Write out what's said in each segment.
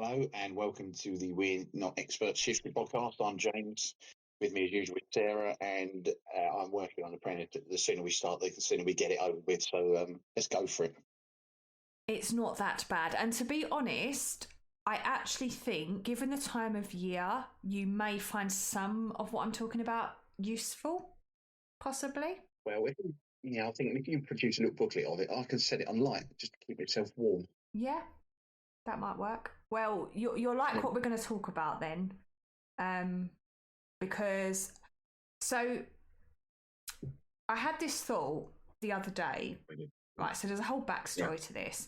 Hello and welcome to the We're Not Experts History podcast. I'm James. With me as usual is Sarah, and I'm working on a plan. The sooner we start, the sooner we get it over with. So let's go for it. It's not that bad. And to be honest, I actually think, given the time of year, you may find some of what I'm talking about useful, possibly. Well, I think if you produce a little booklet of it, I can set it online just to keep myself warm. Yeah, that might work. Well, you're like what we're going to talk about then. Because, so I had this thought the other day, right? So there's a whole backstory to this.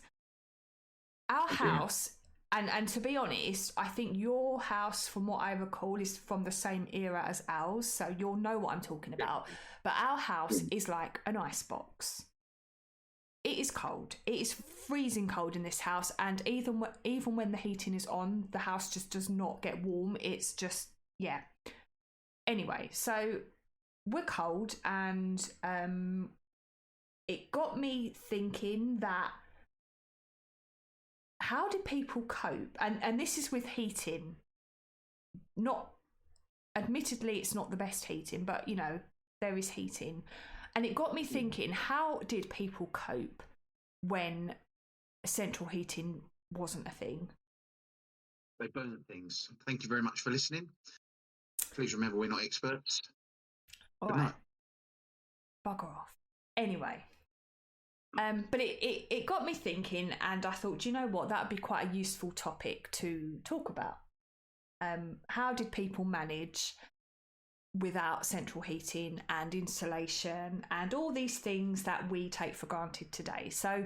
Our house, and to be honest, I think your house, from what I recall, is from the same era as ours, so you'll know what I'm talking about. But our house is like an icebox. It is cold. It is freezing cold in this house, and even when the heating is on, the house just does not get warm. It's just, yeah. Anyway, so we're cold, and it got me thinking that how did people cope? And this is with heating. Admittedly, it's not the best heating, but, you know, there is heating. And it got me thinking, how did people cope when central heating wasn't a thing? They burnt things. Thank you very much for listening. Please remember, we're not experts. All right. Bugger off. Anyway. But it got me thinking, and I thought, do you know what? That would be quite a useful topic to talk about. How did people manage without central heating and insulation and all these things that we take for granted today? So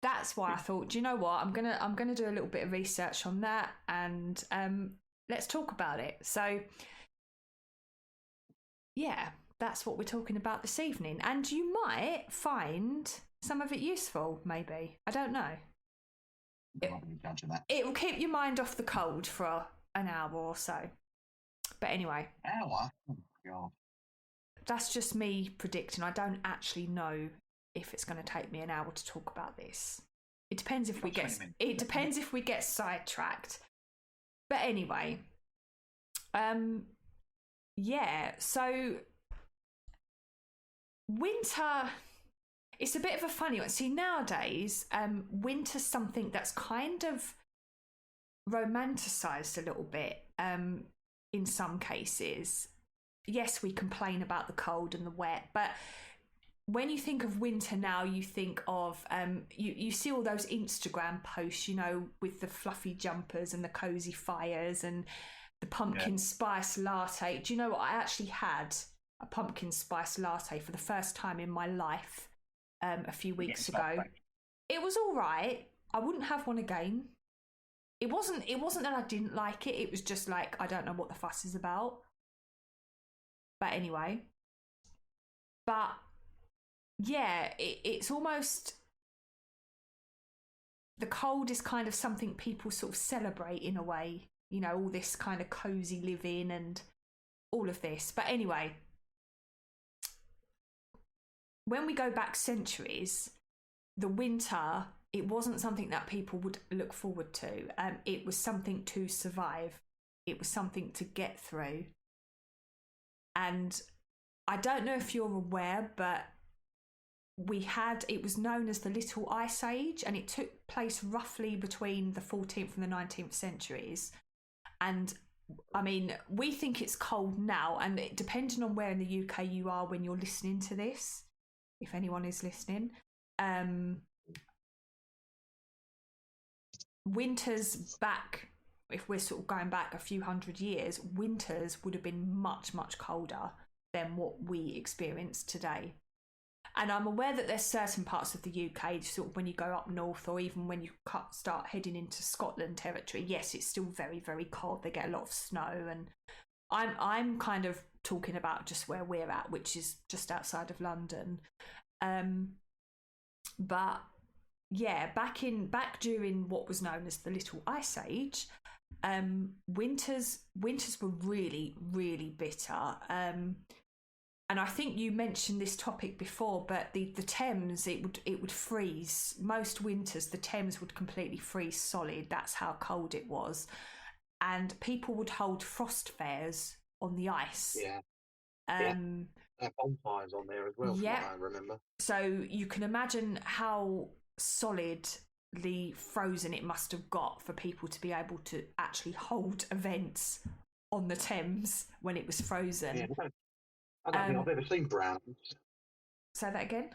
that's why I thought, do you know what? I'm gonna do a little bit of research on that, and let's talk about it. So yeah, that's what we're talking about this evening, and you might find some of it useful, maybe. I don't know. It will keep your mind off the cold for an hour or so. But anyway. Hour? Oh, God. That's just me predicting. I don't actually know if it's going to take me an hour to talk about this. It depends if we get sidetracked. But anyway. Yeah, so winter, it's a bit of a funny one. See, nowadays, winter's something that's kind of romanticised a little bit in some cases. Yes, we complain about the cold and the wet, but when you think of winter now, you think of, you see all those Instagram posts, you know, with the fluffy jumpers and the cosy fires and the pumpkin spice latte. Do you know what? I actually had a pumpkin spice latte for the first time in my life a few weeks ago. It was all right. I wouldn't have one again. It wasn't that I didn't like it. It was just like, I don't know what the fuss is about. But anyway. But yeah, it's almost, the cold is kind of something people sort of celebrate in a way. You know, all this kind of cozy living and all of this. But anyway, when we go back centuries, the winter, it wasn't something that people would look forward to. It was something to survive. It was something to get through. And I don't know if you're aware, but it was known as the Little Ice Age, and it took place roughly between the 14th and the 19th centuries. And I mean, we think it's cold now, and depending on where in the UK you are when you're listening to this, if anyone is listening, winters back, if we're sort of going back a few hundred years, winters would have been much, much colder than what we experience today. And I'm aware that there's certain parts of the UK, sort of when you go up north, or even when you start heading into Scotland territory, yes, it's still very, very cold. They get a lot of snow, and I'm kind of talking about just where we're at, which is just outside of London. But yeah, back during what was known as the Little Ice Age, winters were really, really bitter. and I think you mentioned this topic before, but the Thames, it would freeze. Most winters the Thames would completely freeze solid. That's how cold it was. And people would hold frost fairs on the ice. Yeah. Bonfires on there as well, from what I remember. So you can imagine how solidly frozen it must have got for people to be able to actually hold events on the Thames when it was frozen. Yeah, I don't think I've ever seen brown ice. Say that again?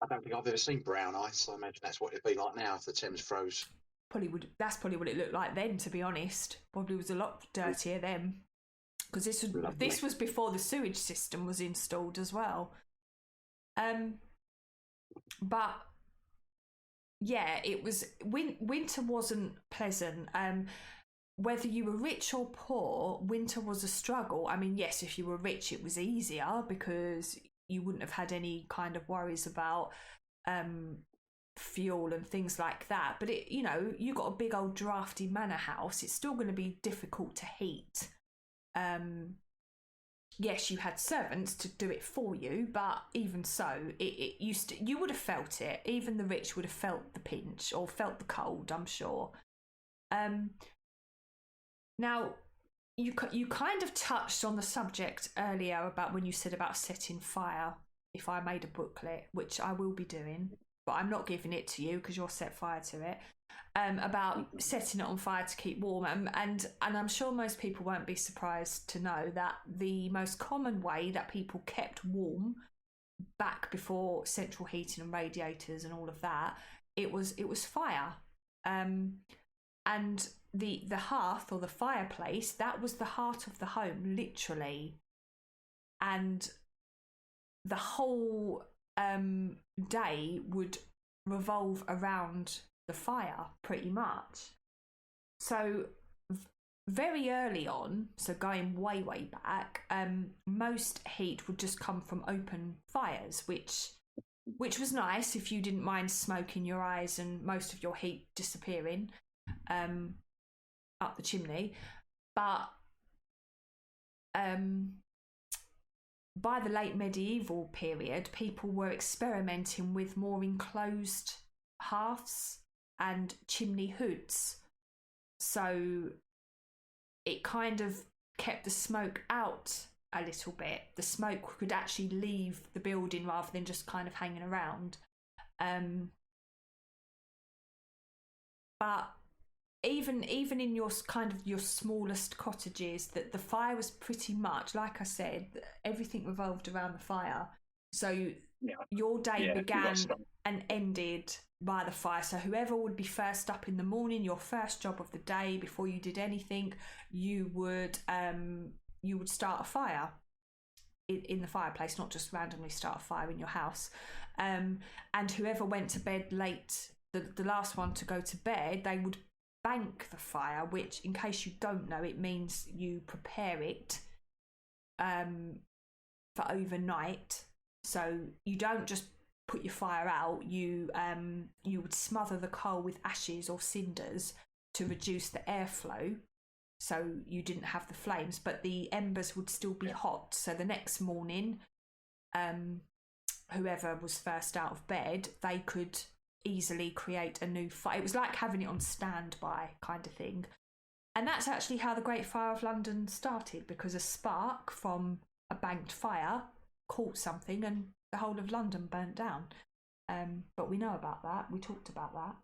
I don't think I've ever seen brown ice. I imagine that's what it'd be like now if the Thames froze. That's probably what it looked like then, to be honest. Probably was a lot dirtier then. Because this was before the sewage system was installed as well. But yeah, it was winter wasn't pleasant. Whether you were rich or poor, winter was a struggle. I mean, yes, if you were rich, it was easier because you wouldn't have had any kind of worries about fuel and things like that. But you got a big old drafty manor house. It's still going to be difficult to heat. Yes, you had servants to do it for you, but even so, you would have felt it. Even the rich would have felt the pinch or felt the cold, I'm sure. Now, you kind of touched on the subject earlier about when you said about setting fire. If I made a booklet, which I will be doing, but I'm not giving it to you because you'll set fire to it. About setting it on fire to keep warm, and I'm sure most people won't be surprised to know that the most common way that people kept warm back before central heating and radiators and all of that, it was fire, and the hearth or the fireplace, that was the heart of the home, literally, and the whole day would revolve around the fire pretty much. So very early on, so going way back, most heat would just come from open fires, which was nice if you didn't mind smoke in your eyes and most of your heat disappearing up the chimney. But by the late medieval period, people were experimenting with more enclosed hearths and chimney hoods, so it kind of kept the smoke out a little bit. The smoke could actually leave the building rather than just kind of hanging around. But even in your kind of your smallest cottages, that the fire was pretty much, like I said, everything revolved around the fire. So your day began and ended by the fire. So whoever would be first up in the morning, your first job of the day, before you did anything, you would start a fire in the fireplace, not just randomly start a fire in your house. And whoever went to bed late, the last one to go to bed, they would bank the fire, which, in case you don't know, it means you prepare it for overnight. So you don't just put your fire out, you would smother the coal with ashes or cinders to reduce the airflow, so you didn't have the flames, but the embers would still be hot. So the next morning, whoever was first out of bed, they could easily create a new fire. It was like having it on standby kind of thing. And that's actually how the Great Fire of London started, because a spark from a banked fire caught something and the whole of London burnt down. But we know about that. We talked about that.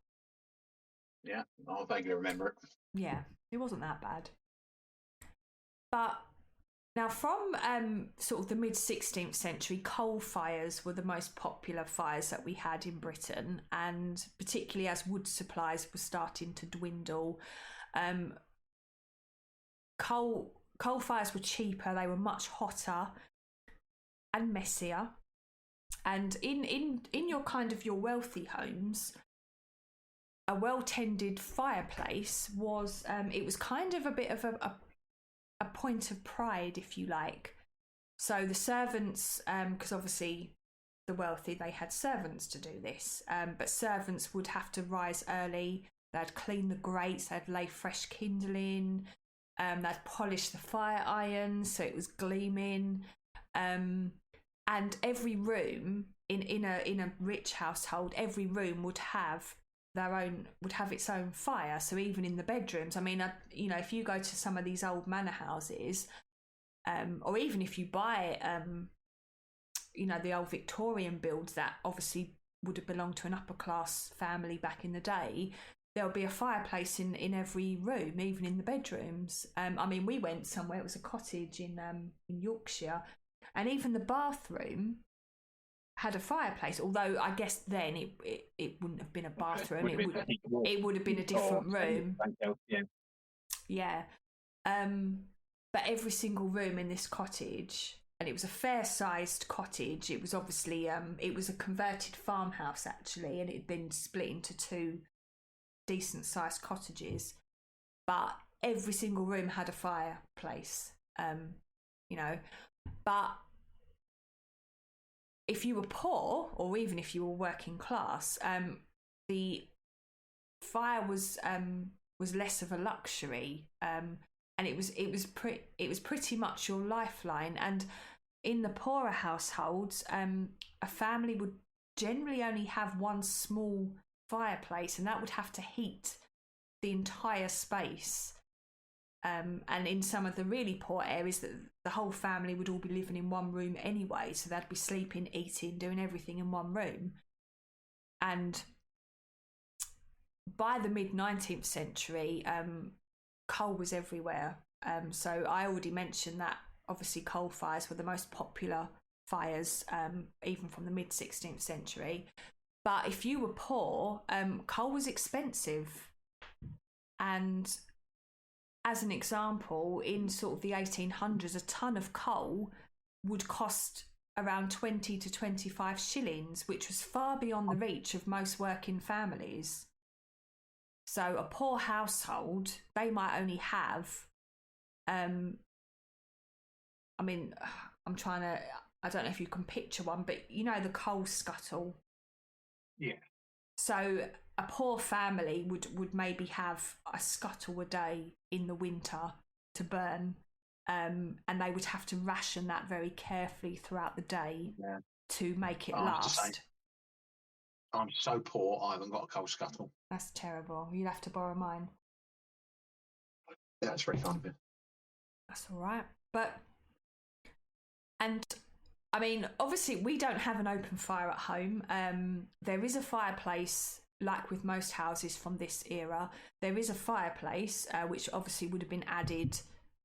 Yeah, I vaguely remember it. Yeah, it wasn't that bad. But now, from sort of the mid-16th century, coal fires were the most popular fires that we had in Britain, and particularly as wood supplies were starting to dwindle, coal fires were cheaper, they were much hotter and messier. And in your kind of your wealthy homes, a well-tended fireplace was it was kind of a bit of a point of pride, if you like. So the servants, because obviously the wealthy, they had servants to do this, but servants would have to rise early. They'd clean the grates, they'd lay fresh kindling, they'd polish the fire iron so it was gleaming. and every room in a rich household, every room would have its own fire. So even in the bedrooms, I mean, if you go to some of these old manor houses, or even if you buy the old Victorian builds that obviously would have belonged to an upper class family back in the day, there'll be a fireplace in every room, even in the bedrooms. I mean, we went somewhere, it was a cottage in Yorkshire, and even the bathroom had a fireplace, although I guess then it wouldn't have been a bathroom, it would have been a different room. Yeah. But every single room in this cottage, and it was a fair-sized cottage, it was obviously it was a converted farmhouse actually, and it had been split into two decent-sized cottages, but every single room had a fireplace. But if you were poor, or even if you were working class, the fire was less of a luxury, and it was pretty much your lifeline. And in the poorer households, a family would generally only have one small fireplace, and that would have to heat the entire space. And in some of the really poor areas, the whole family would all be living in one room anyway, so they'd be sleeping, eating, doing everything in one room. And by the mid-19th century, coal was everywhere. So I already mentioned that obviously coal fires were the most popular fires, even from the mid-16th century. But if you were poor, coal was expensive. And as an example, in sort of the 1800s, a tonne of coal would cost around 20 to 25 shillings, which was far beyond the reach of most working families. So a poor household, they might only have, I don't know if you can picture one, but the coal scuttle. Yeah. So a poor family would maybe have a scuttle a day in the winter to burn, and they would have to ration that very carefully throughout the day to make it last. I'm so poor, I haven't got a coal scuttle. That's terrible. You'll have to borrow mine. Yeah, that's very kind of you. That's all right. And I mean, obviously, we don't have an open fire at home. There is a fireplace, like with most houses from this era. There is a fireplace, which obviously would have been added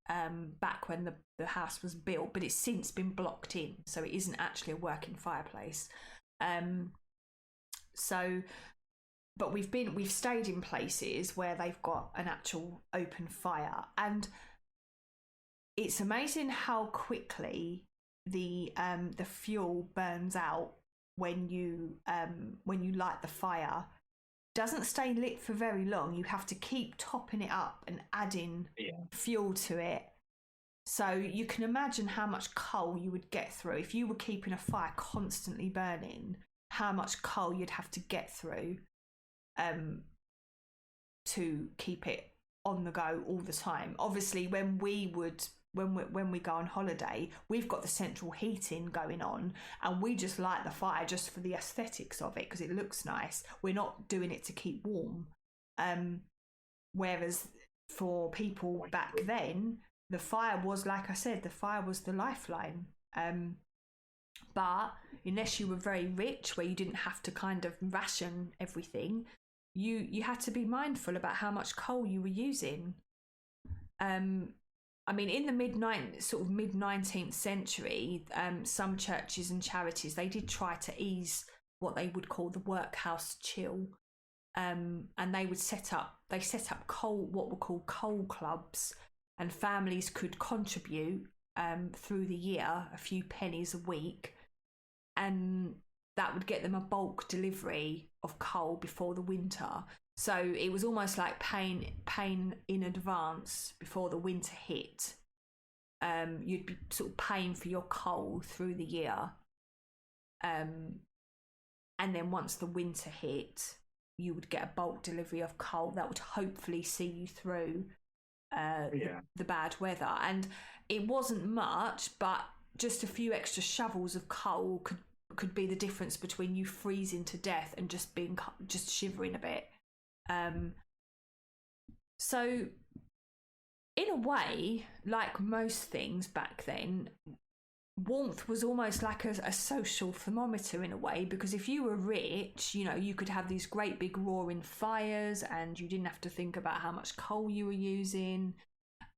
back when the house was built, but it's since been blocked in, so it isn't actually a working fireplace. But we've stayed in places where they've got an actual open fire, and it's amazing how quickly the fuel burns out when you light the fire. Doesn't stay lit for very long. You have to keep topping it up and adding fuel to it. So you can imagine how much coal you would get through if you were keeping a fire constantly burning, how much coal you'd have to get through to keep it on the go all the time. Obviously, when we go on holiday, we've got the central heating going on, and we just light the fire just for the aesthetics of it because it looks nice. We're not doing it to keep warm. Whereas for people back then, the fire was, like I said, the fire was the lifeline. But unless you were very rich, where you didn't have to kind of ration everything, you had to be mindful about how much coal you were using. I mean, in the mid-19th century, some churches and charities, they did try to ease what they would call the workhouse chill, and they set up what were called coal clubs, and families could contribute through the year a few pennies a week, and that would get them a bulk delivery of coal before the winter. So it was almost like paying in advance before the winter hit. You'd be sort of paying for your coal through the year. And then once the winter hit, you would get a bulk delivery of coal that would hopefully see you through the bad weather. And it wasn't much, but just a few extra shovels of coal could be the difference between you freezing to death and just shivering a bit. So in a way, like most things back then, warmth was almost like a social thermometer in a way, because if you were rich, you know, you could have these great big roaring fires and you didn't have to think about how much coal you were using.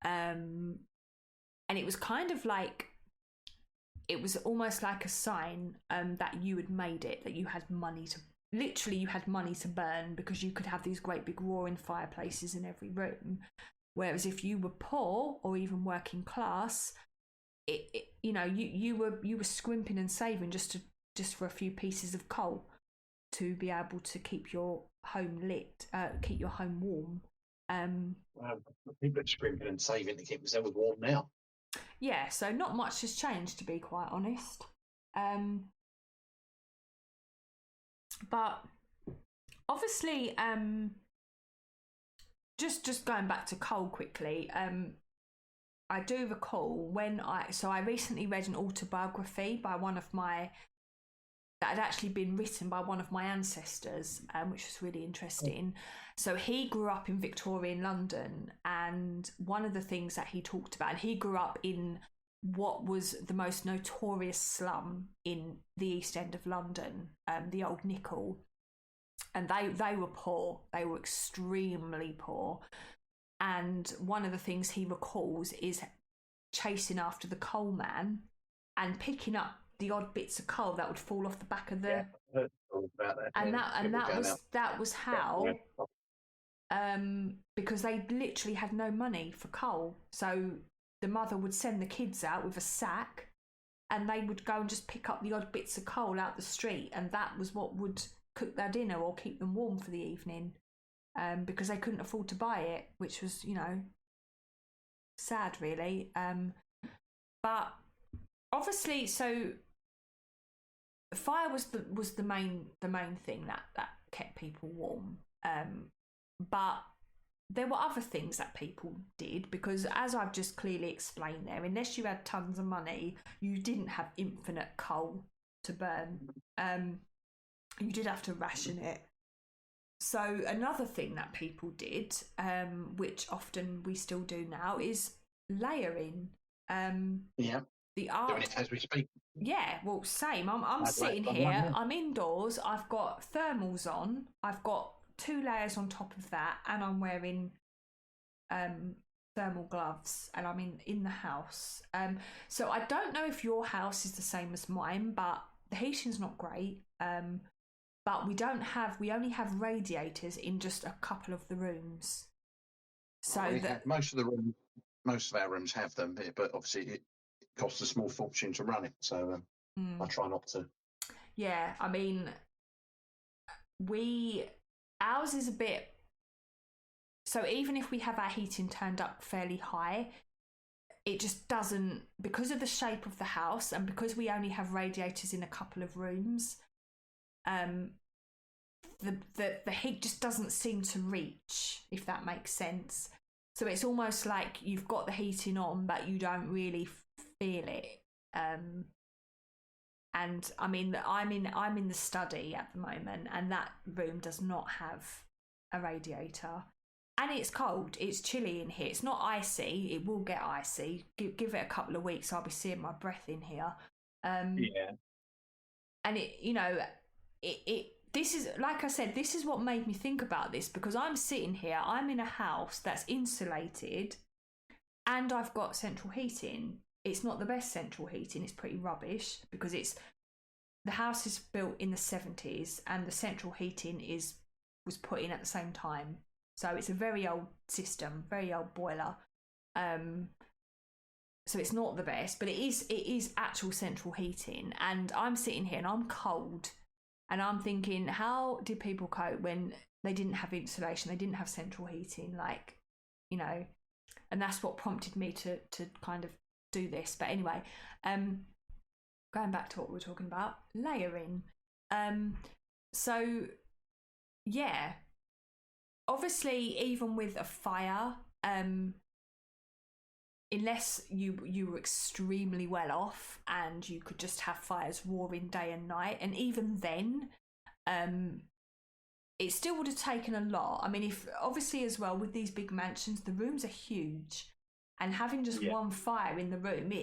And it was kind of like, it was almost like a sign that you had made it, that you had money to, literally you had money to burn, because you could have these great big roaring fireplaces in every room. Whereas if you were poor or even working class, you know, you were scrimping and saving just for a few pieces of coal to be able to keep your home lit, keep your home warm. Well, people are scrimping and saving to keep themselves warm now. Yeah, so not much has changed, to be quite honest. But obviously, just going back to coal quickly, I do recall when I recently read an autobiography by that had actually been written by one of my ancestors, which was really interesting. So he grew up in Victorian London, and one of the things that he talked about, and he grew up in what was the most notorious slum in the East End of London, the Old Nickel, and they were poor. They were extremely poor. And one of the things he recalls is chasing after the coal man and picking up the odd bits of coal that would fall off the back of the. Yeah, I heard all about that. And that was how. Because they literally had no money for coal, so the mother would send the kids out with a sack, and they would go and just pick up the odd bits of coal out the street, and that was what would cook their dinner or keep them warm for the evening. Because they couldn't afford to buy it, which was, you know, sad really. But obviously, so fire was the main thing that kept people warm. But there were other things that people did, because as I've just clearly explained there, unless you had tons of money, you didn't have infinite coal to burn. You did have to ration it. So another thing that people did, which often we still do now, is layering. Yeah. The art. Doing it as we speak. Yeah, well, same. I'm sitting here. I'm indoors. I've got thermals on. I've got 2 layers on top of that, and I'm wearing thermal gloves, and I'm in the house. So I don't know if your house is the same as mine, but the heating's not great. But we only have radiators in just a couple of the rooms. So most of our rooms have them, but obviously it costs a small fortune to run it. So I try not to. Yeah, I mean, ours is a bit. So even if we have our heating turned up fairly high, it just doesn't, because of the shape of the house and because we only have radiators in a couple of rooms. The heat just doesn't seem to reach, if that makes sense. So it's almost like you've got the heating on, but you don't really feel it. And I mean, I'm in the study at the moment, and that room does not have a radiator, and it's cold. It's chilly in here. It's not icy. It will get icy. Give it a couple of weeks, I'll be seeing my breath in here. Yeah. And it, you know, this is, like I said, this is what made me think about this, because I'm sitting here, I'm in a house that's insulated, and I've got central heating. It's not the best central heating, it's pretty rubbish, because the house is built in the 70s and the central heating was put in at the same time. So it's a very old system, very old boiler. So it's not the best, but it is actual central heating. And I'm sitting here and I'm cold. And I'm thinking, how did people cope when they didn't have insulation, they didn't have central heating, like, you know? And that's what prompted me to kind of do this. But anyway, going back to what we were talking about, layering. So yeah, obviously, even with a fire, unless you were extremely well off and you could just have fires roaring day and night, and even then, it still would have taken a lot. I mean, if obviously as well with these big mansions, the rooms are huge, and having just one fire in the room,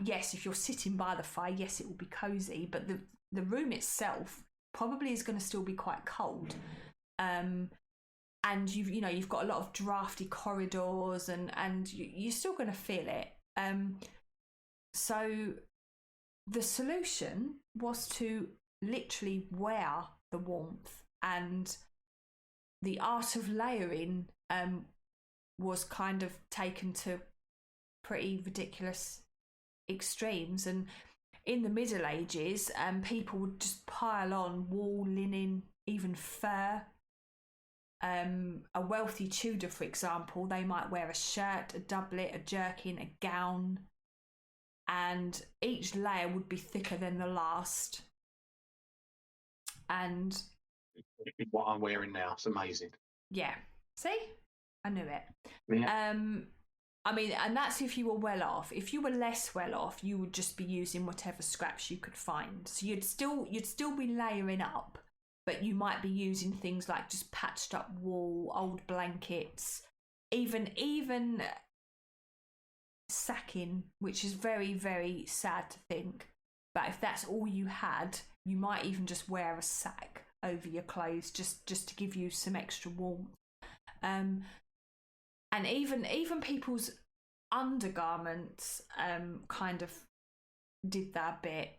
yes, if you're sitting by the fire, yes, it will be cozy, but the room itself probably is going to still be quite cold. And you've got a lot of drafty corridors, and you're still going to feel it. So the solution was to literally wear the warmth, and the art of layering was kind of taken to pretty ridiculous extremes. And in the Middle Ages, people would just pile on wool, linen, even fur. A wealthy Tudor, for example, they might wear a shirt, a doublet, a jerkin, a gown, and each layer would be thicker than the last. And what I'm wearing now, it's amazing. Yeah, see, I knew it. Yeah. I mean, and that's if you were well off. If you were less well off, you would just be using whatever scraps you could find. So you'd still be layering up, but you might be using things like just patched up wool, old blankets, even sacking, which is very, very sad to think. But if that's all you had, you might even just wear a sack over your clothes just to give you some extra warmth. And even people's undergarments kind of did that bit.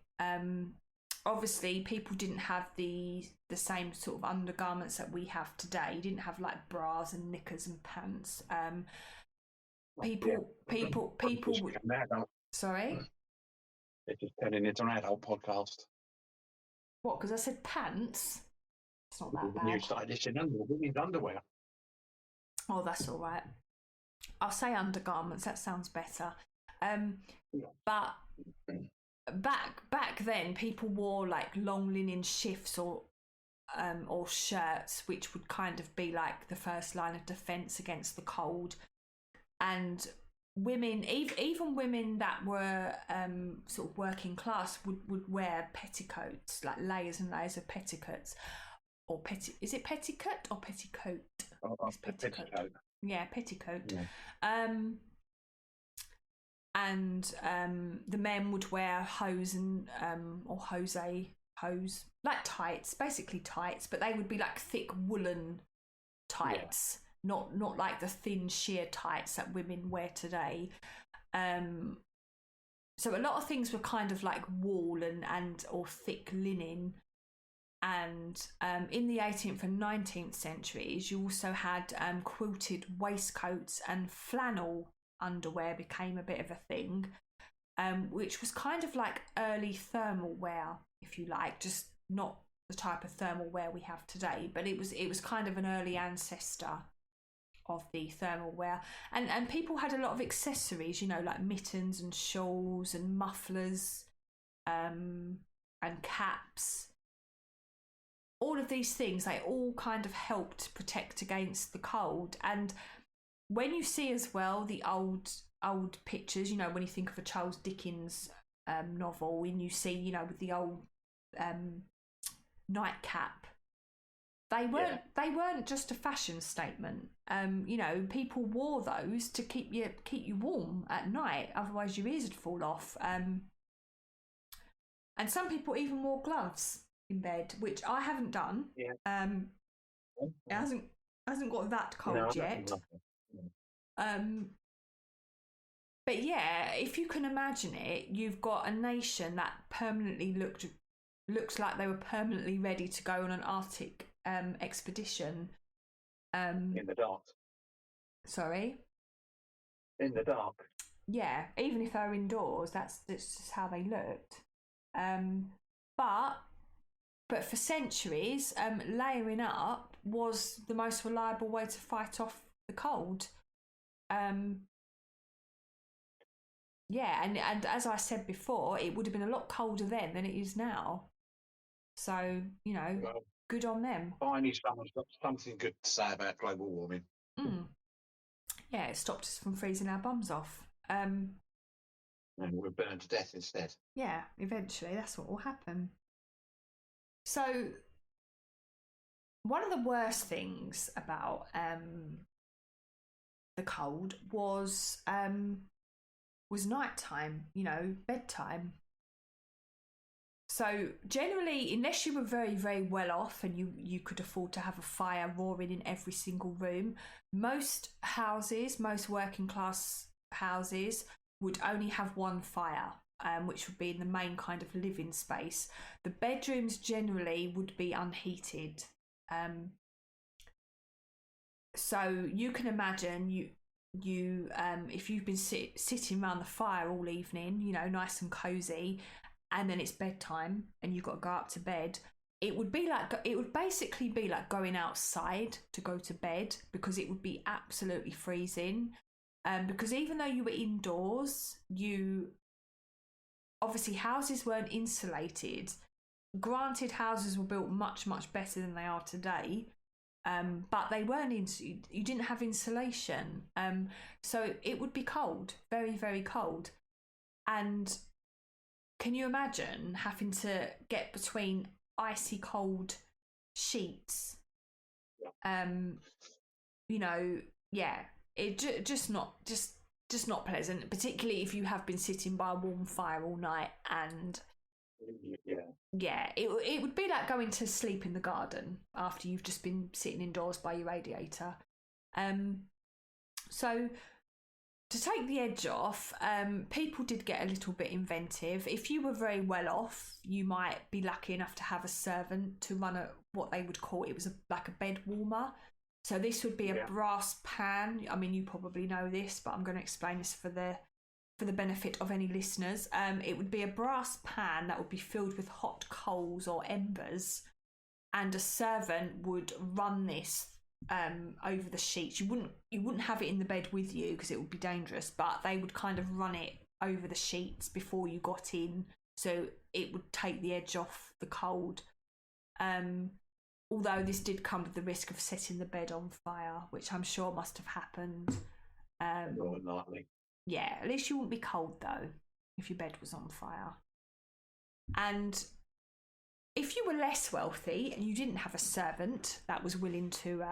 Obviously, people didn't have the same sort of undergarments that we have today. You didn't have like bras and knickers and pants. People. Sorry. It's just turning into an adult podcast. What? Because I said pants. It's not that bad. New stylish in women's underwear. Oh, that's all right. I'll say undergarments. That sounds better. But back then, people wore like long linen shifts or shirts, which would kind of be like the first line of defence against the cold. And women, even women that were sort of working class, would wear petticoats, like layers and layers of petticoats. Or is it petticoat or petticoat? Oh, it's petticoat. Yeah, petticoat. Yeah. And the men would wear hose and or hose, like tights, basically tights, but they would be like thick woolen tights, not like the thin sheer tights that women wear today. So a lot of things were kind of like wool and or thick linen. And in the 18th and 19th centuries, you also had quilted waistcoats, and flannel underwear became a bit of a thing, which was kind of like early thermal wear, if you like, just not the type of thermal wear we have today, but it was kind of an early ancestor of the thermal wear. And people had a lot of accessories, like mittens and shawls and mufflers, and caps. All of these things, they all kind of helped protect against the cold. And when you see as well the old pictures, when you think of a Charles Dickens novel, and you see, with the old nightcap, they weren't just a fashion statement. People wore those to keep you warm at night, otherwise your ears would fall off. And some people even wore gloves in bed, which I haven't done. Yeah. It hasn't got that cold yet. But yeah, if you can imagine it, you've got a nation that permanently looks like they were permanently ready to go on an Arctic expedition. In the dark. Sorry? In the dark. Yeah, even if they're indoors, that's just how they looked. But for centuries, layering up was the most reliable way to fight off the cold. And as I said before, it would have been a lot colder then than it is now. So, good on them. Finally, someone's got something good to say about global warming. Yeah, it stopped us from freezing our bums off. Um, And we're burned to death instead. yeah, eventually that's what will happen. So one of the worst things about the cold was nighttime, bedtime. So generally, unless you were very, very well off and you could afford to have a fire roaring in every single room, most houses, most working class houses would only have one fire, which would be in the main kind of living space. The bedrooms generally would be unheated. So you can imagine you if you've been sitting around the fire all evening, nice and cozy, and then it's bedtime and you've got to go up to bed, it would basically be like going outside to go to bed, because it would be absolutely freezing. Because even though you were indoors, obviously houses weren't insulated. Granted, houses were built much, much better than they are today, but they weren't you didn't have insulation, so it would be cold, very, very cold. And can you imagine having to get between icy cold sheets? Yeah, it just not pleasant, particularly if you have been sitting by a warm fire all night. And yeah, it would be like going to sleep in the garden after you've just been sitting indoors by your radiator. So to take the edge off, people did get a little bit inventive. If you were very well off, you might be lucky enough to have a servant to run what they would call, it was like a bed warmer. So this would be a brass pan. I mean, you probably know this, but I'm going to explain this for the benefit of any listeners. It would be a brass pan that would be filled with hot coals or embers, and a servant would run this over the sheets. You wouldn't have it in the bed with you because it would be dangerous, but they would kind of run it over the sheets before you got in, so it would take the edge off the cold. Although this did come with the risk of setting the bed on fire, which I'm sure must have happened. Yeah, at least you wouldn't be cold though if your bed was on fire. And if you were less wealthy and you didn't have a servant that was willing to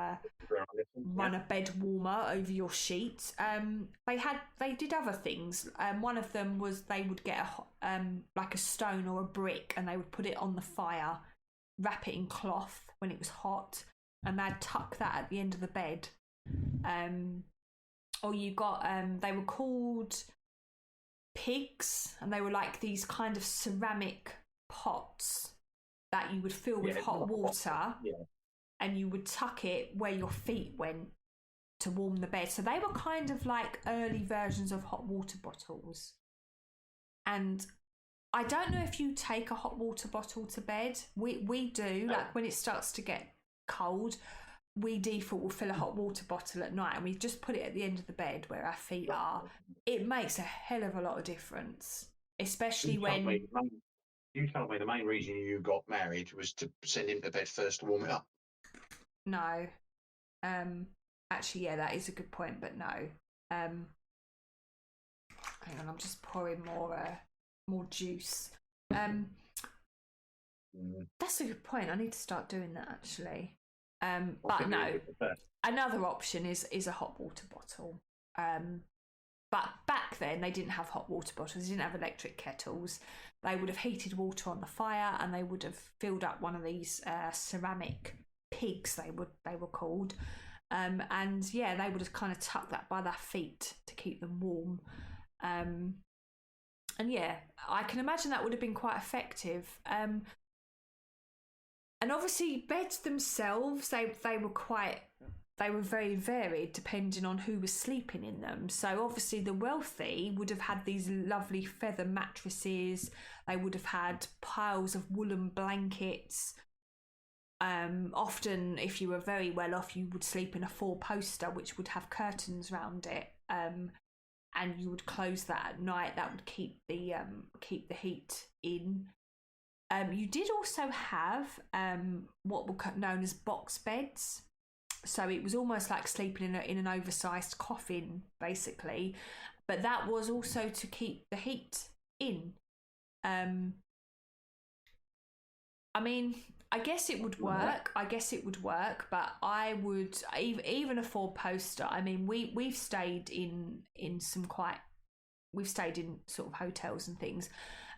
run a bed warmer over your sheets, they did other things. One of them was they would get like a stone or a brick, and they would put it on the fire, wrap it in cloth when it was hot, and they'd tuck that at the end of the bed. Or you got they were called pigs, and they were like these kind of ceramic pots that you would fill with hot water, and you would tuck it where your feet went to warm the bed. So they were kind of like early versions of hot water bottles. And I don't know if you take a hot water bottle to bed. We do, like when it starts to get cold, we default will fill a hot water bottle at night, and we just put it at the end of the bed where our feet are. It makes a hell of a lot of difference, especially when... You told me the main reason you got married was to send him to bed first to warm it up. No. Actually, yeah, that is a good point, but no. Hang on, I'm just pouring more juice. That's a good point. I need to start doing that, actually. But no, another option is a hot water bottle. But back then they didn't have hot water bottles, they didn't have electric kettles. They would have heated water on the fire, and they would have filled up one of these ceramic pigs, they were called. And yeah, they would have kind of tucked that by their feet to keep them warm. And yeah, I can imagine that would have been quite effective. And obviously beds themselves, they were very varied depending on who was sleeping in them. So obviously the wealthy would have had these lovely feather mattresses. They would have had piles of woolen blankets. Often, if you were very well off, you would sleep in a four-poster, which would have curtains round it. And you would close that at night. That would keep the heat in. You did also have what were known as box beds. So it was almost like sleeping in an oversized coffin, basically. But that was also to keep the heat in. Um, I mean, I guess it would work. I guess it would work, but I would even a four poster. I mean, we've stayed in some quite. We've stayed in sort of hotels and things,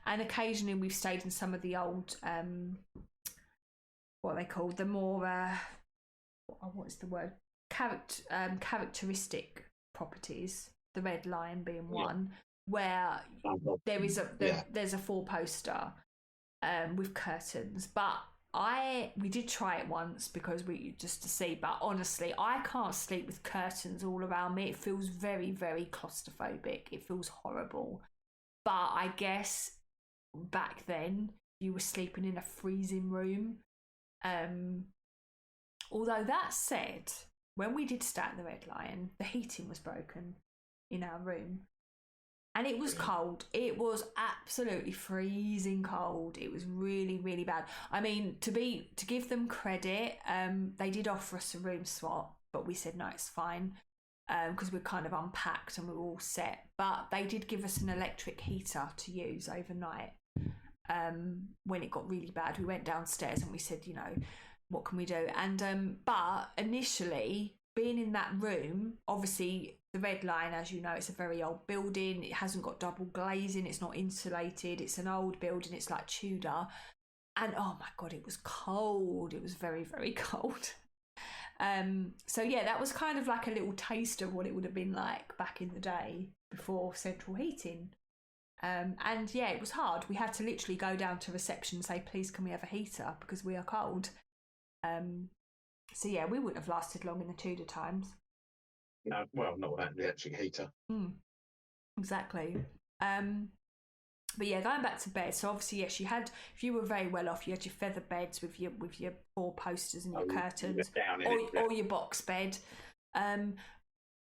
and occasionally we've stayed in some of the old what are they called, the more what's the word, characteristic properties, the Red Lion being one, where there is there's a four poster with curtains. But we did try it once because we just to see, but honestly I can't sleep with curtains all around me. It feels very, very claustrophobic. It feels horrible. But I guess back then you were sleeping in a freezing room. Although that said, when we did stay at the Red Lion, the heating was broken in our room. And it was cold. It was absolutely freezing cold. It was really, really bad. I mean, to give them credit, they did offer us a room swap, but we said no, it's fine, because we're kind of unpacked and we're all set. But they did give us an electric heater to use overnight. When it got really bad, we went downstairs and we said, what can we do? And but initially, being in that room, obviously the Red Lion, as you know, it's a very old building. It hasn't got double glazing. It's not insulated. It's an old building. It's like Tudor. And oh my God, it was cold. It was very, very cold. So yeah, that was kind of like a little taste of what it would have been like back in the day before central heating. And yeah, it was hard. We had to literally go down to reception and say, please, can we have a heater because we are cold. So yeah, we wouldn't have lasted long in the Tudor times. No, well, not without the electric heater. Exactly. But yeah, going back to bed. So obviously, yes, you had. If you were very well off, you had your feather beds with your four posters and your curtains, or your box bed.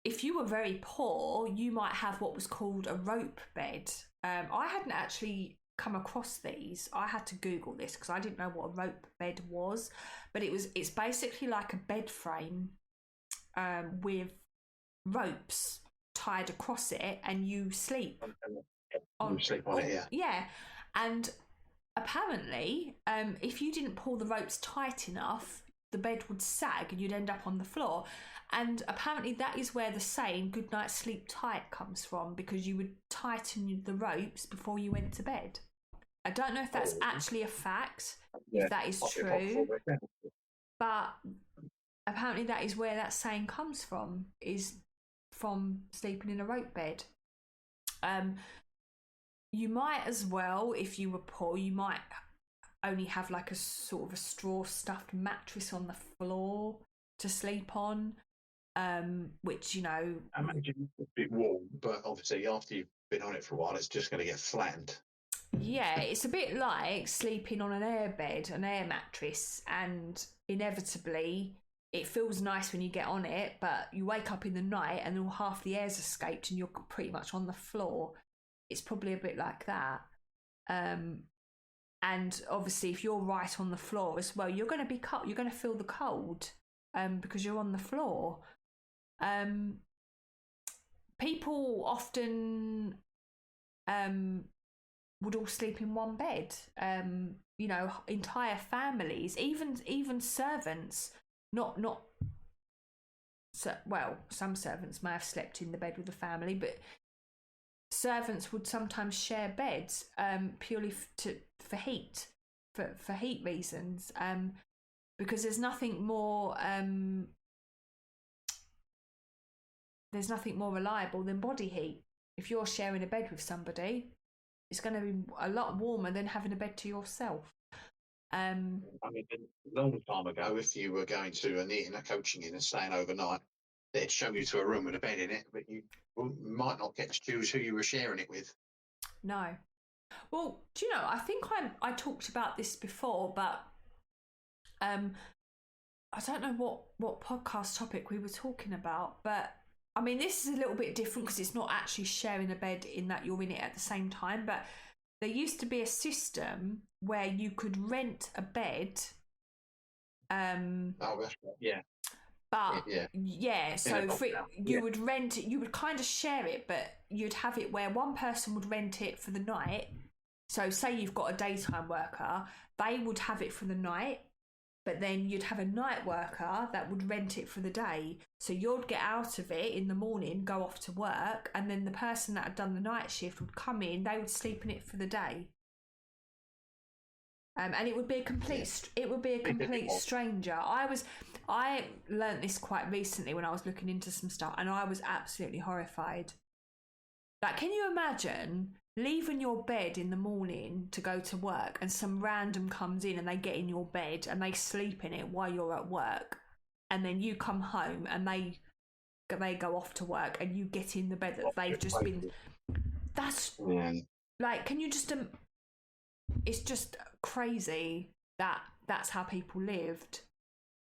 If you were very poor, you might have what was called a rope bed. I hadn't actually come across these. I had to Google this because I didn't know what a rope bed was, but it's basically like a bed frame with ropes tied across it, and you sleep on it. Yeah, and apparently, if you didn't pull the ropes tight enough, the bed would sag and you'd end up on the floor. And apparently that is where the saying "good night, sleep tight" comes from, because you would tighten the ropes before you went to bed. I don't know if that's actually a fact, if that is true, but apparently that is where that saying comes from, is from sleeping in a rope bed. You might as well, if you were poor, you might only have like a sort of a straw stuffed mattress on the floor to sleep on, which, I imagine it's a bit warm, but obviously after you've been on it for a while, it's just going to get flattened. Yeah, it's a bit like sleeping on an air bed, an air mattress, and inevitably it feels nice when you get on it, but you wake up in the night and then half the air's escaped and you're pretty much on the floor. It's probably a bit like that. And obviously, if you're right on the floor as well, you're going to be cold. You're going to feel the cold because you're on the floor. People often would all sleep in one bed. Entire families, even servants. Some servants may have slept in the bed with the family, but servants would sometimes share beds purely for heat reasons, because there's nothing more reliable than body heat. If you're sharing a bed with somebody, it's going to be a lot warmer than having a bed to yourself. I mean, a long time ago, if you were going to a coaching inn and staying overnight, they'd show you to a room with a bed in it, but you might not get to choose who you were sharing it with. No. Well, do you know, I think I talked about this before, but I don't know what podcast topic we were talking about, but I mean, this is a little bit different because it's not actually sharing a bed in that you're in it at the same time, but there used to be a system where you could rent a bed. That's right, yeah. But yeah, so you would rent it, you would kind of share it, but you'd have it where one person would rent it for the night. So say you've got a daytime worker, they would have it for the night, but then you'd have a night worker that would rent it for the day. So you'd get out of it in the morning, go off to work, and then the person that had done the night shift would come in, they would sleep in it for the day. And it would be a complete stranger. I learnt this quite recently when I was looking into some stuff, and I was absolutely horrified. Like, can you imagine leaving your bed in the morning to go to work, and some random comes in and they get in your bed and they sleep in it while you're at work, and then you come home and they go off to work and you get in the bed that they've just been. That's like, can you just? It's just crazy that that's how people lived,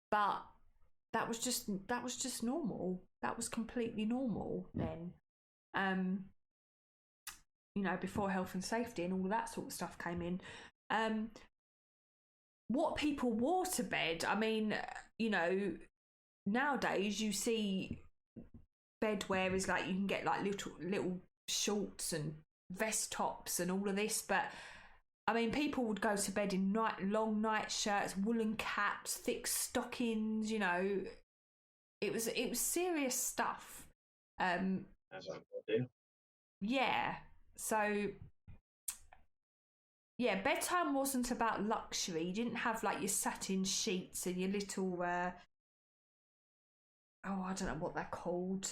but that was just normal. That was completely normal then. Before health and safety and all that sort of stuff came in. What people wore to bed, I mean, nowadays you see bed wear is like you can get like little shorts and vest tops and all of this, but I mean, people would go to bed in long night shirts, woolen caps, thick stockings. It was serious stuff. As I do. Yeah. So, yeah, bedtime wasn't about luxury. You didn't have like your satin sheets and your little, I don't know what they're called.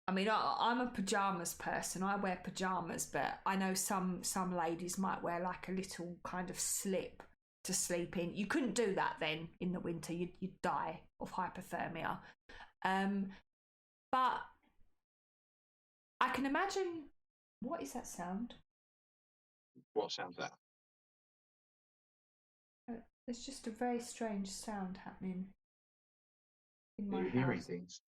I mean, I'm a pyjamas person. I wear pyjamas, but I know some ladies might wear like a little kind of slip to sleep in. You couldn't do that then in the winter. You'd die of hypothermia. But I can imagine. What is that sound? What sound's that? There's just a very strange sound happening in my house. Are you hearing things?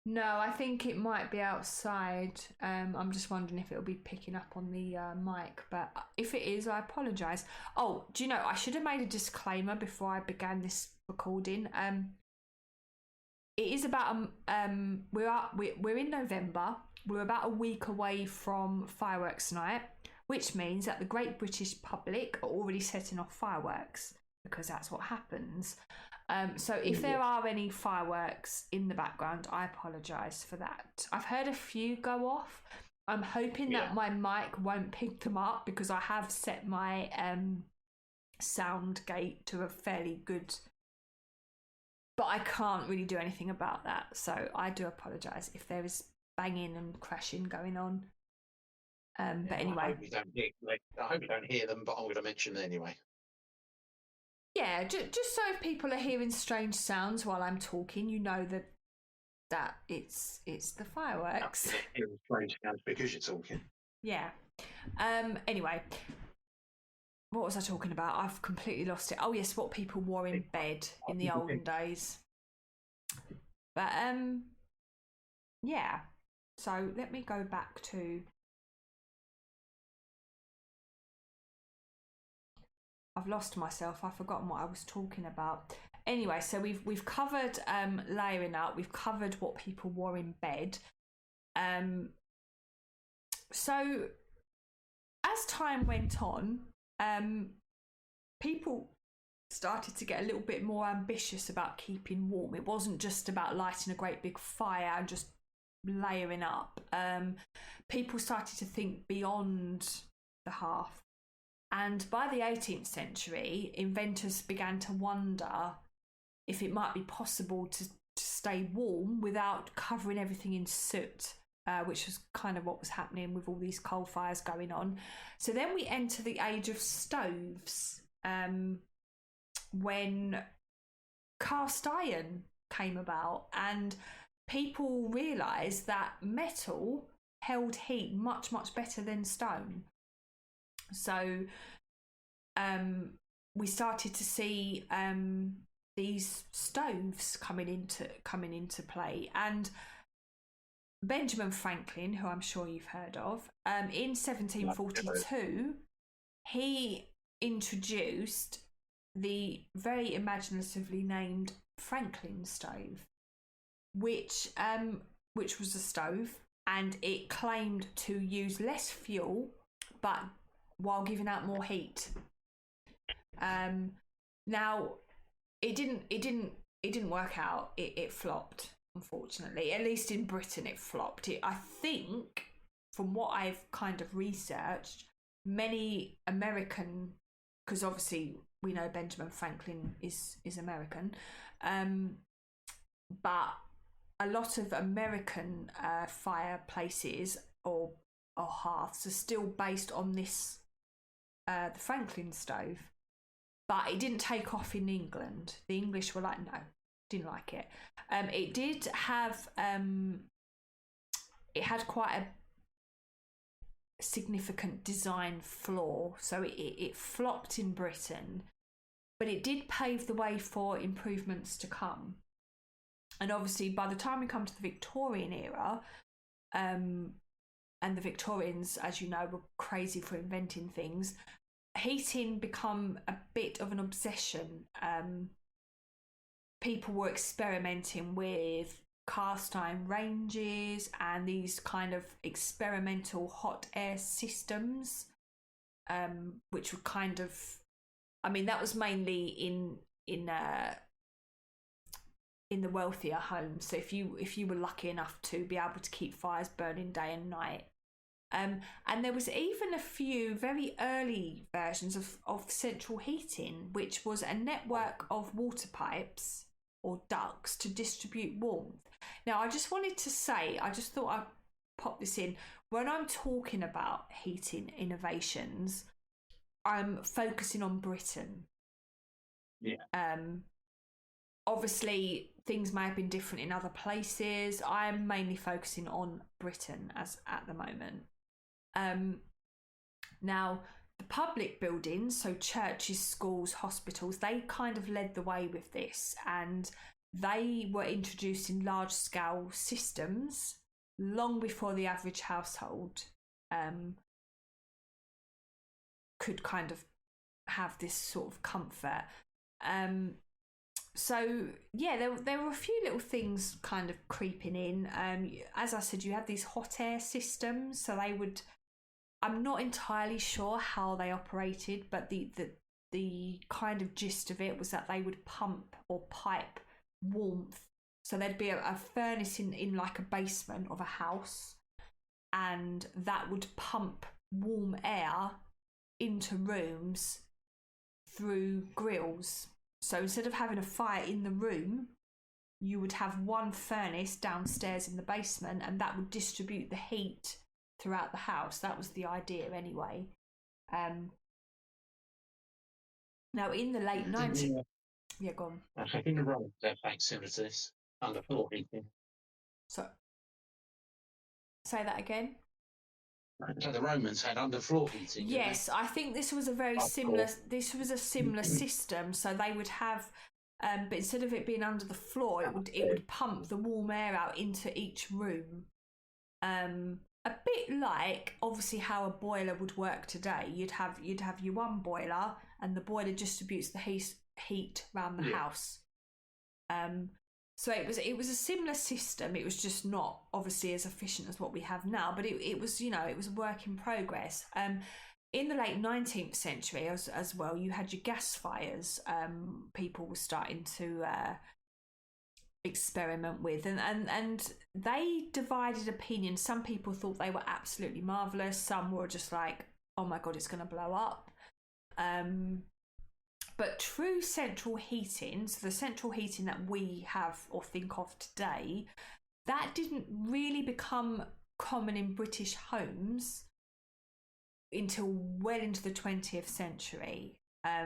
No, I think it might be outside. I'm just wondering if it'll be picking up on the mic, but if it is, I apologise. Oh, do you know, I should have made a disclaimer before I began this recording. It is about we're in November. We're about a week away from fireworks night, which means that the great British public are already setting off fireworks because that's what happens. So if there are any fireworks in the background, I apologise for that. I've heard a few go off. I'm hoping that my mic won't pick them up because I have set my sound gate to a fairly good, but I can't really do anything about that. So I do apologise if there is banging and crashing going on. But anyway, I hope you don't hear them, but I'm going to mention them anyway. Yeah, just so if people are hearing strange sounds while I'm talking, you know that it's the fireworks. Hearing strange sounds because you're talking. Yeah. Anyway, what was I talking about? I've completely lost it. Oh yes, what people wore in bed in the olden days. But yeah. So let me go back to. I've lost myself. I've forgotten what I was talking about. Anyway, so we've covered layering up. We've covered what people wore in bed. So as time went on, people started to get a little bit more ambitious about keeping warm. It wasn't just about lighting a great big fire and just layering up. People started to think beyond the hearth. And by the 18th century, inventors began to wonder if it might be possible to stay warm without covering everything in soot, which was kind of what was happening with all these coal fires going on. So then we enter the age of stoves, when cast iron came about and people realised that metal held heat much, much better than stone. So we started to see these stoves coming into play, and Benjamin Franklin, who I'm sure you've heard of, in 1742, he introduced the very imaginatively named Franklin stove, which was a stove, and it claimed to use less fuel, but while giving out more heat. Now, it didn't work out. It flopped, unfortunately. At least in Britain, it flopped. I think, from what I've kind of researched, many American, because obviously we know Benjamin Franklin is American, but a lot of American fireplaces or hearths are still based on this, the Franklin stove. But it didn't take off in England. The English were like, no, didn't like it. It did have, it had quite a significant design flaw. So it flopped in Britain, but it did pave the way for improvements to come. And obviously, by the time we come to the Victorian era, and the Victorians, as you know, were crazy for inventing things, heating become a bit of an obsession. People were experimenting with cast iron ranges and these kind of experimental hot air systems, which were kind of, I mean, that was mainly in the wealthier homes. So if you were lucky enough to be able to keep fires burning day and night. And there was even a few very early versions of central heating, which was a network of water pipes or ducts to distribute warmth. Now, I just wanted to say, I just thought I'd pop this in. When I'm talking about heating innovations, I'm focusing on Britain. Yeah. Obviously, things may have been different in other places. I'm mainly focusing on Britain as at the moment. Now, the public buildings, so churches, schools, hospitals, they kind of led the way with this, and they were introduced in large-scale systems long before the average household could kind of have this sort of comfort. So yeah, there were a few little things kind of creeping in. As I said, you had these hot air systems, so they would. I'm not entirely sure how they operated, but the kind of gist of it was that they would pump or pipe warmth. So there'd be a furnace in like a basement of a house, and that would pump warm air into rooms through grills. So instead of having a fire in the room, you would have one furnace downstairs in the basement, and that would distribute the heat throughout the house. That was the idea anyway. Now in the late 90s, yeah, go on. I think in the Romans they're similar to this, underfloor heating. So say that again. So the Romans had underfloor heating. Yes, I think this was a very similar. This was a similar system. So they would have, but instead of it being under the floor, it would pump the warm air out into each room. A bit like obviously how a boiler would work today. You'd have your one boiler, and the boiler distributes the heat around the house. So it was a similar system. It was just not obviously as efficient as what we have now, but it was, you know, it was a work in progress. In the late 19th century as well, you had your gas fires. People were starting to experiment with, and they divided opinion. Some people thought they were absolutely marvelous. Some were just like, oh my god, it's going to blow up. But true central heating, so the central heating that we have or think of today, that didn't really become common in British homes until well into the 20th century.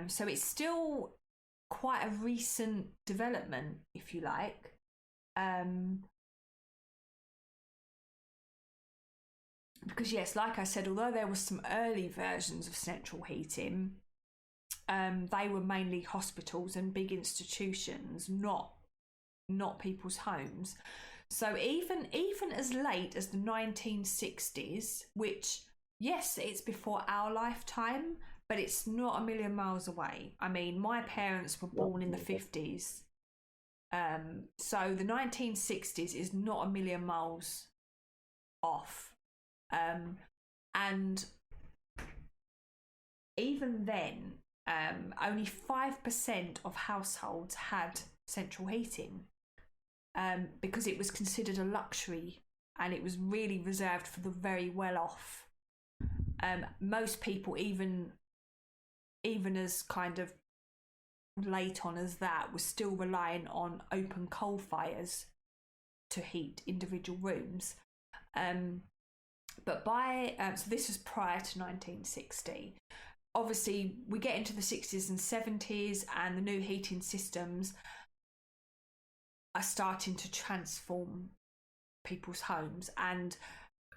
So it's still quite a recent development, if you like. Because yes, like I said, although there were some early versions of central heating, they were mainly hospitals and big institutions, not people's homes. So even as late as the 1960s, which yes, it's before our lifetime, but it's not a million miles away. I mean, my parents were born in the 50s. So the 1960s is not a million miles off. And even then, only 5% of households had central heating, because it was considered a luxury and it was really reserved for the very well off. Most people, even as kind of late on as that, were still relying on open coal fires to heat individual rooms. But so this was prior to 1960. Obviously, we get into the 60s and 70s, and the new heating systems are starting to transform people's homes, and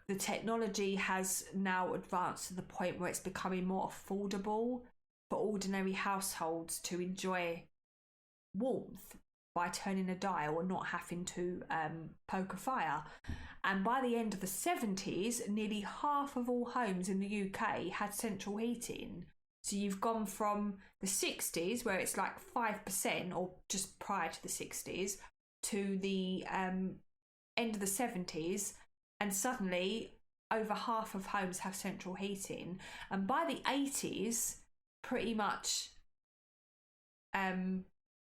the technology has now advanced to the point where it's becoming more affordable for ordinary households to enjoy warmth by turning a dial and not having to poke a fire. And by the end of the 70s, nearly half of all homes in the UK had central heating. So you've gone from the 60s, where it's like 5%, or just prior to the 60s, to the end of the 70s, and suddenly over half of homes have central heating. And by the 80s, pretty much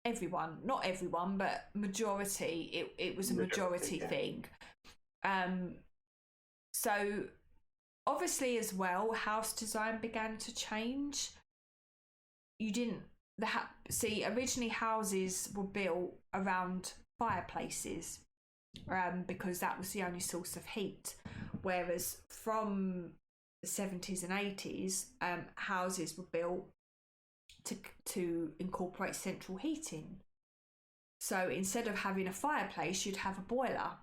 everyone, not everyone, but majority, it was a majority thing. So obviously, as well, house design began to change. Originally houses were built around fireplaces, because that was the only source of heat, whereas from the 70s and 80s, houses were built to incorporate central heating. So instead of having a fireplace, you'd have a boiler,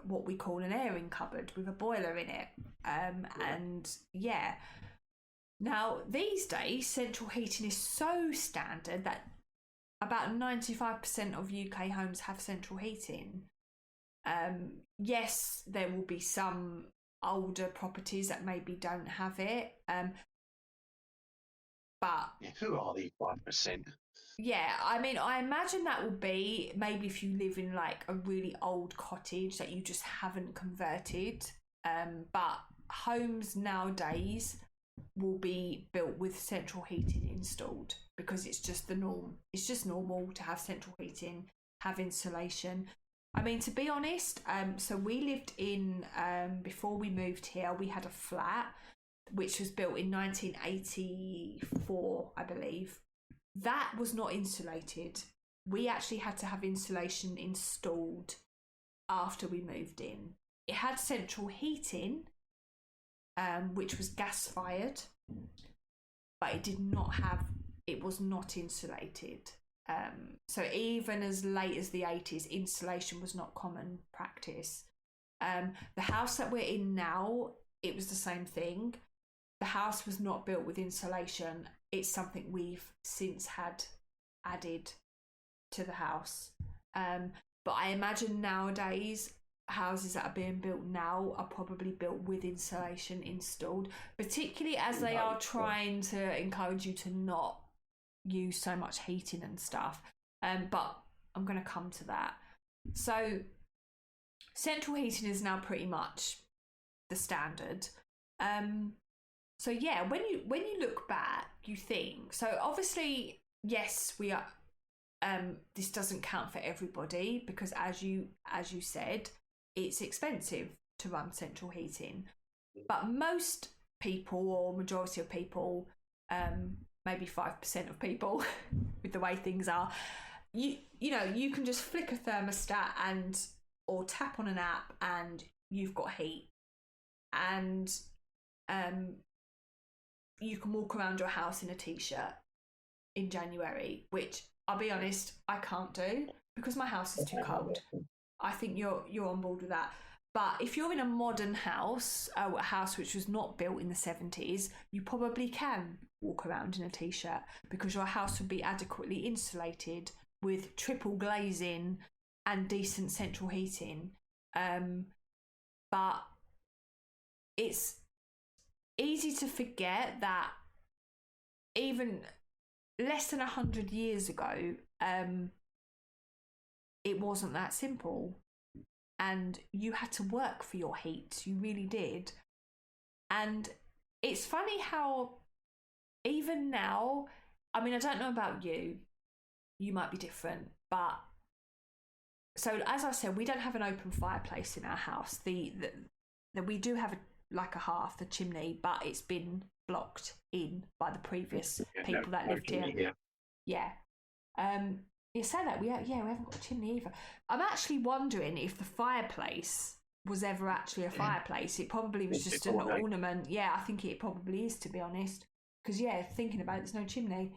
what we call an airing cupboard with a boiler in it. And yeah. Now, these days, central heating is so standard that about 95% of UK homes have central heating. Yes, there will be some older properties that maybe don't have it. But who are these 5%? Yeah, I mean, I imagine that will be maybe if you live in like a really old cottage that you just haven't converted. But homes nowadays will be built with central heating installed, because it's just the norm. It's just normal to have central heating, have insulation. I mean, to be honest, so we lived in, before we moved here, we had a flat which was built in 1984, I believe. That was not insulated. We actually had to have insulation installed after we moved in. It had central heating, which was gas fired, but it was not insulated. So even as late as the 80s, insulation was not common practice. The house that we're in now, it was the same thing. The house was not built with insulation. It's something we've since had added to the house. But I imagine nowadays, houses that are being built now are probably built with insulation installed, particularly as they are trying to encourage you to not use so much heating and stuff. But I'm going to come to that. So central heating is now pretty much the standard. So yeah, when you look back, you think, so obviously, yes, we are, this doesn't count for everybody, because as you said, it's expensive to run central heating. But most people, or majority of people, maybe 5% of people with the way things are, you can just flick a thermostat or tap on an app and you've got heat. And you can walk around your house in a t-shirt in January, which I'll be honest, I can't do because my house is too cold. I think you're on board with that. But if you're in a modern house, a house which was not built in the 70s, you probably can walk around in a t-shirt because your house would be adequately insulated with triple glazing and decent central heating. But it's easy to forget that even less than 100 years ago, it wasn't that simple. And you had to work for your heat. You really did. And it's funny how even now, I mean, I don't know about you, you might be different, but so as I said, we don't have an open fireplace in our house. The we do have like a hearth, a chimney, but it's been blocked in by the previous people that lived here. Yeah. You say that we haven't got a chimney either. I'm actually wondering if the fireplace was ever actually a fireplace. It probably was just an ornament. Yeah, I think it probably is, to be honest. Because thinking about it, there's no chimney.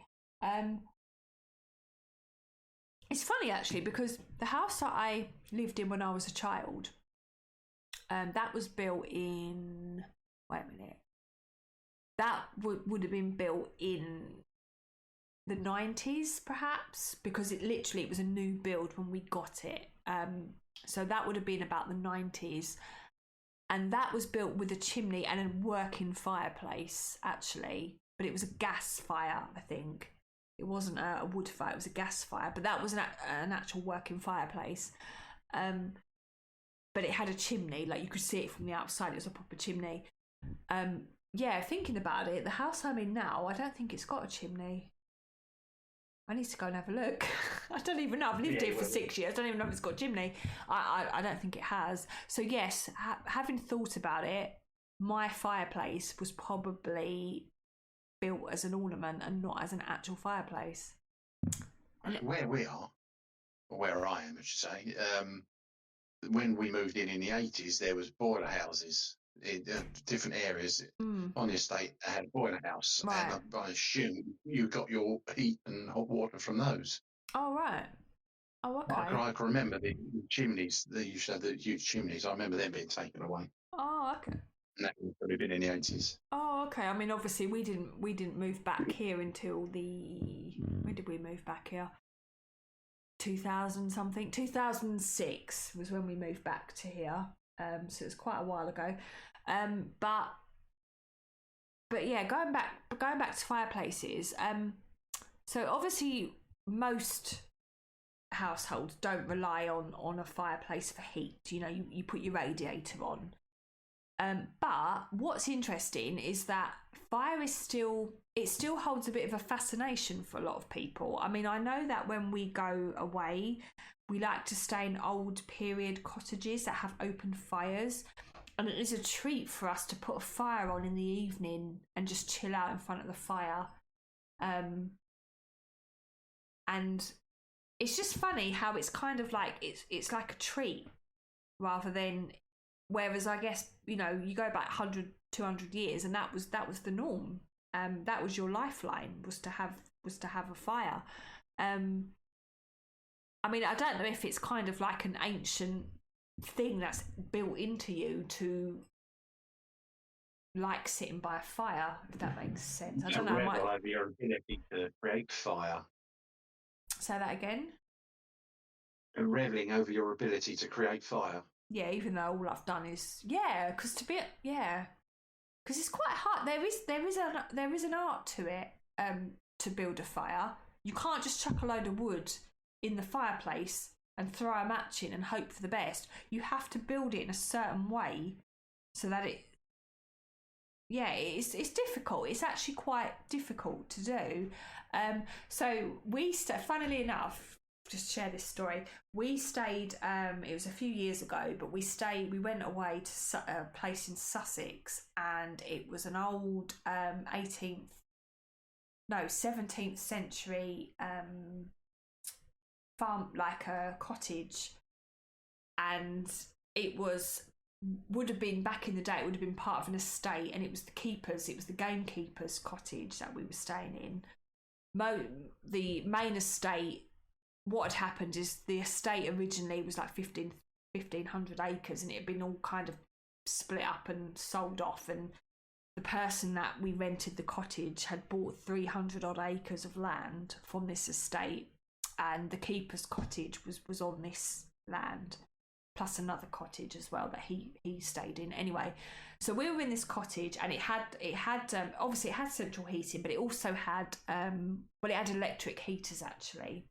It's funny actually, because the house that I lived in when I was a child, that was built in. Wait a minute. That would have been built in the 90s, perhaps, because it was a new build when we got it. So that would have been about the 90s, and that was built with a chimney and a working fireplace, actually. But it was a gas fire, I think. It wasn't a wood fire; it was a gas fire. But that was an actual working fireplace. But it had a chimney, like you could see it from the outside. It was a proper chimney. Thinking about it, the house I'm in now, I don't think it's got a chimney. I need to go and have a look. I don't even know. I've lived here for 6 years. I don't even know if it's got a chimney. I don't think it has. So yes, having thought about it, my fireplace was probably built as an ornament and not as an actual fireplace. Where we are, or where I am, I should say, when we moved in the 80s, there was boiler houses in different areas on the estate. Had a boiler house, right. And I assume you got your heat and hot water from those. Oh right. Oh okay. I can remember the chimneys. They used to have the huge chimneys. I remember them being taken away. Oh okay. And that would have been in the 80s. Oh okay. I mean, obviously we didn't move back here until when did we move back here? 2000 something. 2006 was when we moved back to here. So it's quite a while ago. But yeah, going back to fireplaces. So obviously most households don't rely on a fireplace for heat. You put your radiator on. But what's interesting is that fire is still holds a bit of a fascination for a lot of people. I mean, I know that when we go away, we like to stay in old period cottages that have open fires. And it is a treat for us to put a fire on in the evening and just chill out in front of the fire. And it's just funny how it's kind of like it's like a treat rather than, whereas I guess, you go back 100, 200 years and that was the norm. That was your lifeline, was to have a fire. I mean, I don't know if it's kind of like an ancient thing that's built into you to like sitting by a fire, if that makes sense. I don't know. Revel over your ability to create fire. Say that again. Reveling over your ability to create fire. Yeah, even though all I've done is because it's quite hard. There is an art to it. To build a fire, you can't just chuck a load of wood in the fireplace and throw a match in and hope for the best. You have to build it in a certain way so that it's difficult. It's actually quite difficult to do. So funnily enough, just share this story. We stayed, it was a few years ago, but we went away to a place in Sussex, and it was an old 17th century farm, like a cottage, and it would have been, back in the day, it would have been part of an estate, and it was the gamekeeper's cottage that we were staying in. The main estate, what had happened is the estate originally was like 1,500 acres, and it had been all kind of split up and sold off, and the person that we rented the cottage had bought 300 odd acres of land from this estate, and the keeper's cottage was on this land, plus another cottage as well that he stayed in. Anyway, so we were in this cottage, and it had obviously it had central heating, but it also had it had electric heaters actually.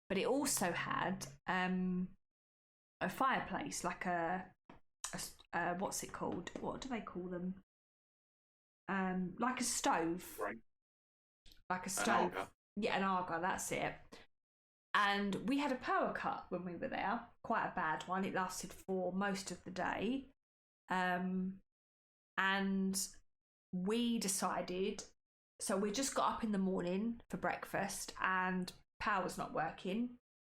but it also had a fireplace, like a what's it called? What do they call them? Like a stove. Right. Like a stove. Yeah, an Arga, that's it. And we had a power cut when we were there, quite a bad one. It lasted for most of the day. And we decided, so we just got up in the morning for breakfast and power's not working.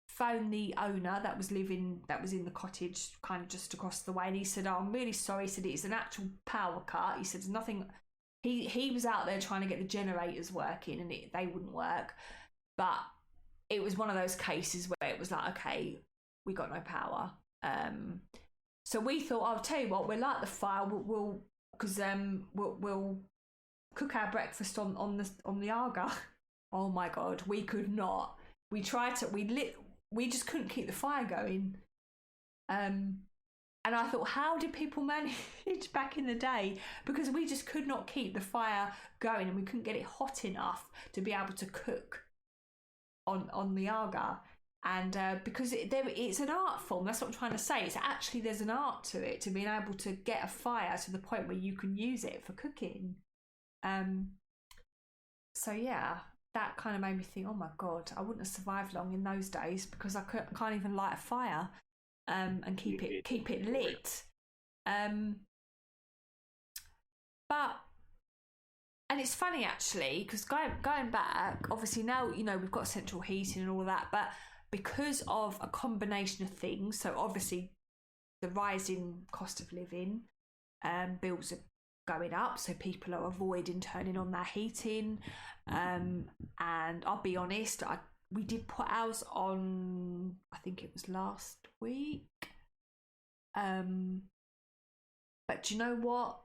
Phoned the owner that was in the cottage kind of just across the way, and he said, "Oh, I'm really sorry." He said, "It's an actual power cut." He said, "There's nothing." He was out there trying to get the generators working and they wouldn't work. But it was one of those cases where it was like, okay, we got no power. So we thought, I'll tell you what, we'll light the fire. We'll cook our breakfast on the Arga. Oh my God, we could not. We tried to. We just couldn't keep the fire going. And I thought, how did people manage back in the day? Because we just could not keep the fire going, and we couldn't get it hot enough to be able to cook on the Arga. And because it's an art form, that's what I'm trying to say. It's actually, there's an art to it, to being able to get a fire to the point where you can use it for cooking. So yeah, that kind of made me think, oh my God, I wouldn't have survived long in those days because I can't even light a fire and keep it lit. But, and it's funny actually, because going back, obviously now, you know, we've got central heating and all of that, but because of a combination of things, so obviously the rising cost of living, bills are going up, so people are avoiding turning on their heating. And I'll be honest, we did put ours on, I think it was last week. But do you know what?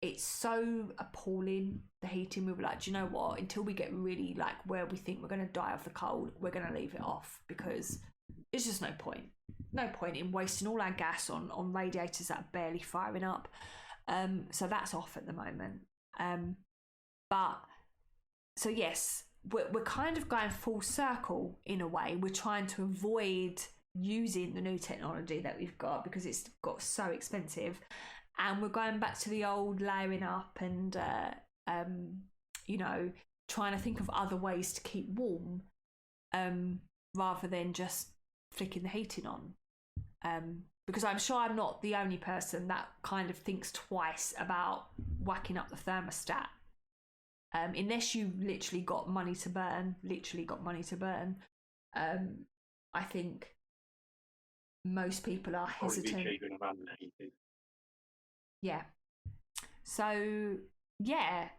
It's so appalling, the heating. We were like, do you know what? Until we get really like where we think we're going to die of the cold, we're going to leave it off, because there's just no point. No point in wasting all our gas on radiators that are barely firing up. So that's off at the moment. But so yes, we're kind of going full circle in a way. We're trying to avoid using the new technology that we've got because it's got so expensive, and we're going back to the old layering up and you know, trying to think of other ways to keep warm, rather than just flicking the heating on. Because I'm sure I'm not the only person that kind of thinks twice about whacking up the thermostat. Unless you literally got money to burn, I think most people are hesitant. Yeah. So, yeah,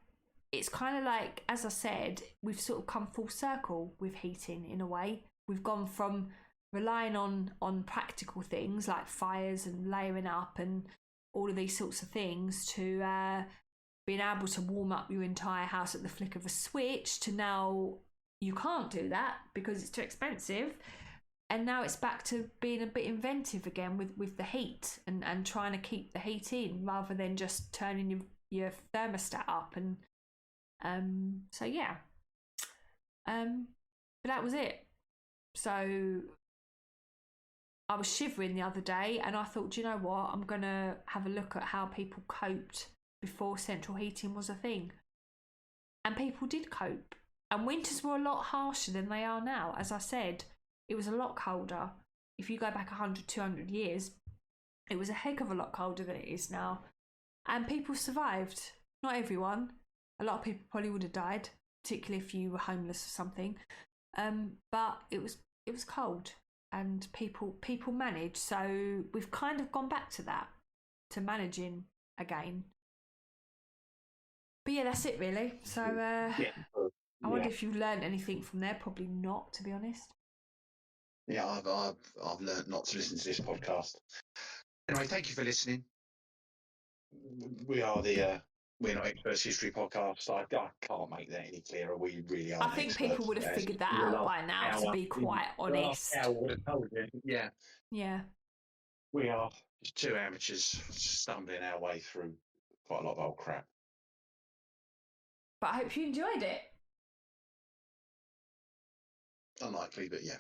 it's kind of like, as I said, we've sort of come full circle with heating in a way. We've gone from relying on practical things like fires and layering up and all of these sorts of things to being able to warm up your entire house at the flick of a switch, to now you can't do that because it's too expensive. And now it's back to being a bit inventive again with the heat and trying to keep the heat in rather than just turning your thermostat up. And so yeah, but that was it. So I was shivering the other day and I thought, do you know what, I'm gonna have a look at how people coped before central heating was a thing. And people did cope, and winters were a lot harsher than they are now. As I said, it was a lot colder. If you go back 100, 200 years, it was a heck of a lot colder than it is now. And people survived. Not everyone. A lot of people probably would have died, particularly if you were homeless or something. But it was cold, and people managed. So we've kind of gone back to that, to managing again. But yeah, that's it really. So I wonder if you've learned anything from there. Probably not, to be honest. Yeah, I've learned not to listen to this podcast. Anyway, thank you for listening. We are the We're Not Experts History podcast. I can't make that any clearer. We really are. I think people would have figured that out by now, to be quite honest. Yeah. Yeah. We are just two amateurs stumbling our way through quite a lot of old crap. But I hope you enjoyed it. Unlikely, but yeah.